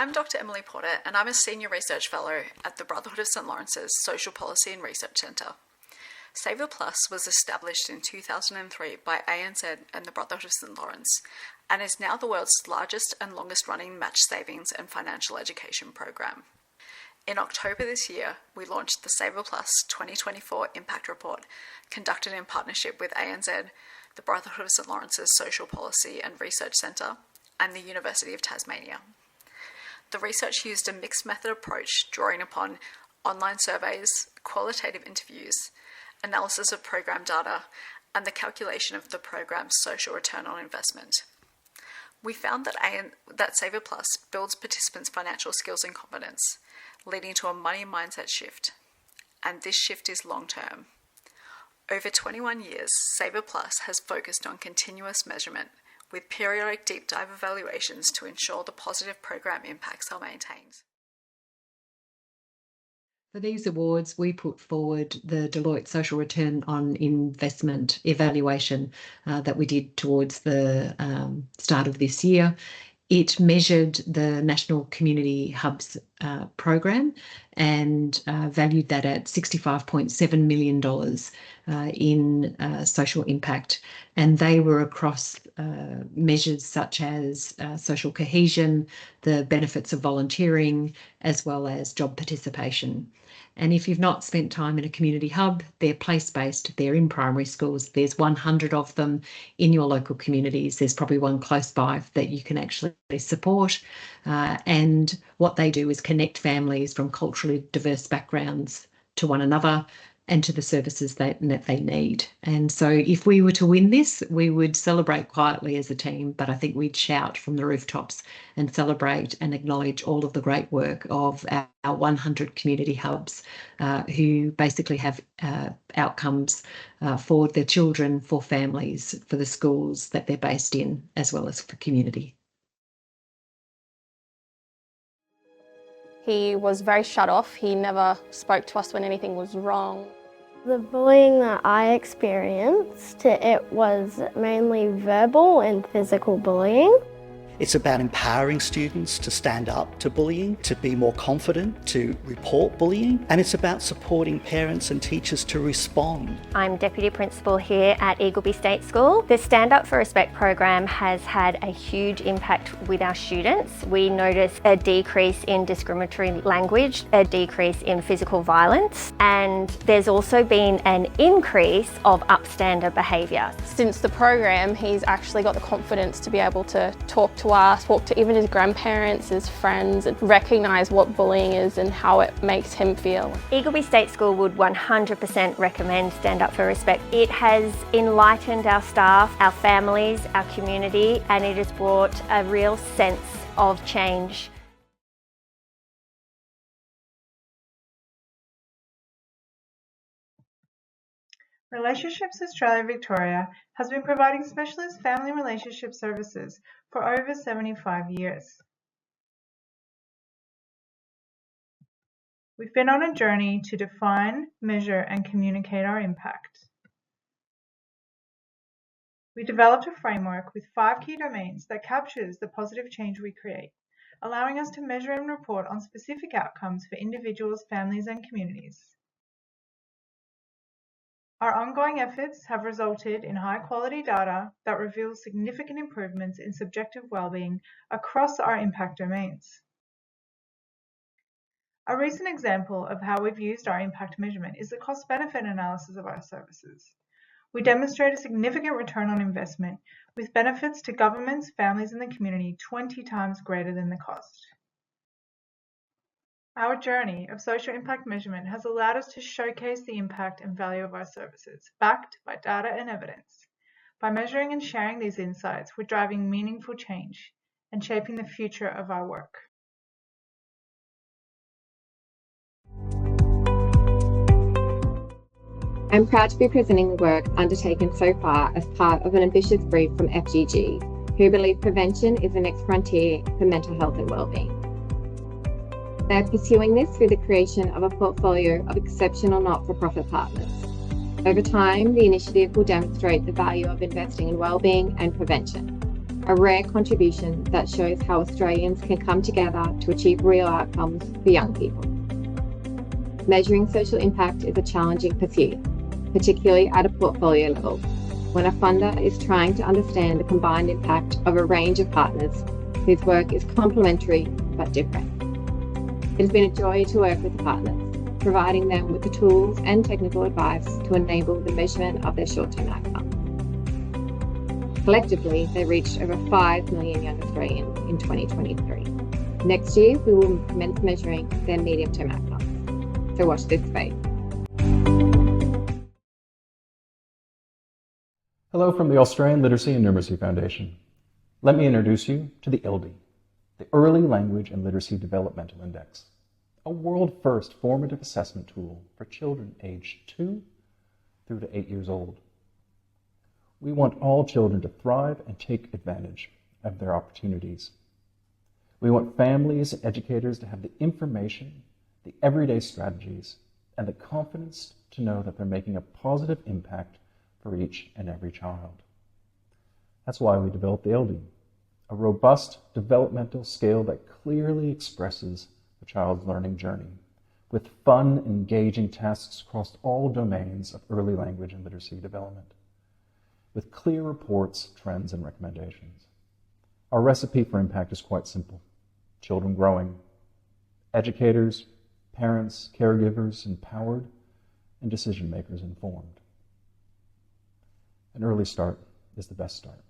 I'm Dr. Emily Porter, and I'm a Senior Research Fellow at the Brotherhood of St Lawrence's Social Policy and Research Centre. Saviour Plus was established in 2003 by ANZ and the Brotherhood of St Lawrence, and is now the world's largest and longest-running match savings and financial education program. In October this year, we launched the Saviour Plus 2024 Impact Report, conducted in partnership with ANZ, the Brotherhood of St Lawrence's Social Policy and Research Centre, and the University of Tasmania. The research used a mixed method approach, drawing upon online surveys, qualitative interviews, analysis of program data, and the calculation of the program's social return on investment. We found that Saviour Plus builds participants' financial skills and confidence, leading to a money mindset shift. And this shift is long-term. Over 21 years, Saviour Plus has focused on continuous measurement, with periodic deep dive evaluations to ensure the positive program impacts are maintained. For these awards, we put forward the Deloitte Social Return on Investment evaluation that we did towards the start of this year. It measured the National Community Hubs program and valued that at $65.7 million in social impact. And they were across measures such as social cohesion, the benefits of volunteering, as well as job participation. And if you've not spent time in a community hub, they're place-based, they're in primary schools. There's 100 of them in your local communities. There's probably one close by that you can actually support. And what they do is connect families from culturally diverse backgrounds to one another and to the services that they need. And so if we were to win this, we would celebrate quietly as a team, but I think we'd shout from the rooftops and celebrate and acknowledge all of the great work of our 100 community hubs who basically have outcomes for their children, for families, for the schools that they're based in, as well as for community. He was very shut off. He never spoke to us when anything was wrong. The bullying that I experienced, it was mainly verbal and physical bullying. It's about empowering students to stand up to bullying, to be more confident, to report bullying, and it's about supporting parents and teachers to respond. I'm Deputy Principal here at Eagleby State School. The Stand Up for Respect program has had a huge impact with our students. We notice a decrease in discriminatory language, a decrease in physical violence, and there's also been an increase of upstander behaviour. Since the program, he's actually got the confidence to be able to talk to us, talk to even his grandparents, his friends, and recognise what bullying is and how it makes him feel. Eagleby State School would 100% recommend Stand Up for Respect. It has enlightened our staff, our families, our community, and it has brought a real sense of change. Relationships Australia Victoria has been providing specialist family relationship services for over 75 years. We've been on a journey to define, measure, and communicate our impact. We developed a framework with 5 key domains that captures the positive change we create, allowing us to measure and report on specific outcomes for individuals, families, and communities. Our ongoing efforts have resulted in high-quality data that reveals significant improvements in subjective well-being across our impact domains. A recent example of how we've used our impact measurement is the cost-benefit analysis of our services. We demonstrate a significant return on investment, with benefits to governments, families, and the community 20 times greater than the cost. Our journey of social impact measurement has allowed us to showcase the impact and value of our services, backed by data and evidence. By measuring and sharing these insights, we're driving meaningful change and shaping the future of our work. I'm proud to be presenting the work undertaken so far as part of an ambitious brief from FGG, who believe prevention is the next frontier for mental health and wellbeing. They are pursuing this through the creation of a portfolio of exceptional not-for-profit partners. Over time, the initiative will demonstrate the value of investing in wellbeing and prevention. a rare contribution that shows how Australians can come together to achieve real outcomes for young people. Measuring social impact is a challenging pursuit, particularly at a portfolio level, when a funder is trying to understand the combined impact of a range of partners whose work is complementary but different. It has been a joy to work with the partners, providing them with the tools and technical advice to enable the measurement of their short-term outcomes. Collectively, they reached over 5 million young Australians in 2023. Next year, we will commence measuring their medium-term outcomes. So watch this space. Hello from the Australian Literacy and Numeracy Foundation. Let me introduce you to the ELDI, the Early Language and Literacy Developmental Index, a world-first formative assessment tool for children aged 2 through to 8 years old. We want all children to thrive and take advantage of their opportunities. We want families and educators to have the information, the everyday strategies, and the confidence to know that they're making a positive impact for each and every child. That's why we developed the ELDI, a robust developmental scale that clearly expresses the child's learning journey, with fun, engaging tasks across all domains of early language and literacy development, with clear reports, trends, and recommendations. Our recipe for impact is quite simple. Children growing, educators, parents, caregivers empowered, and decision makers informed. An early start is the best start.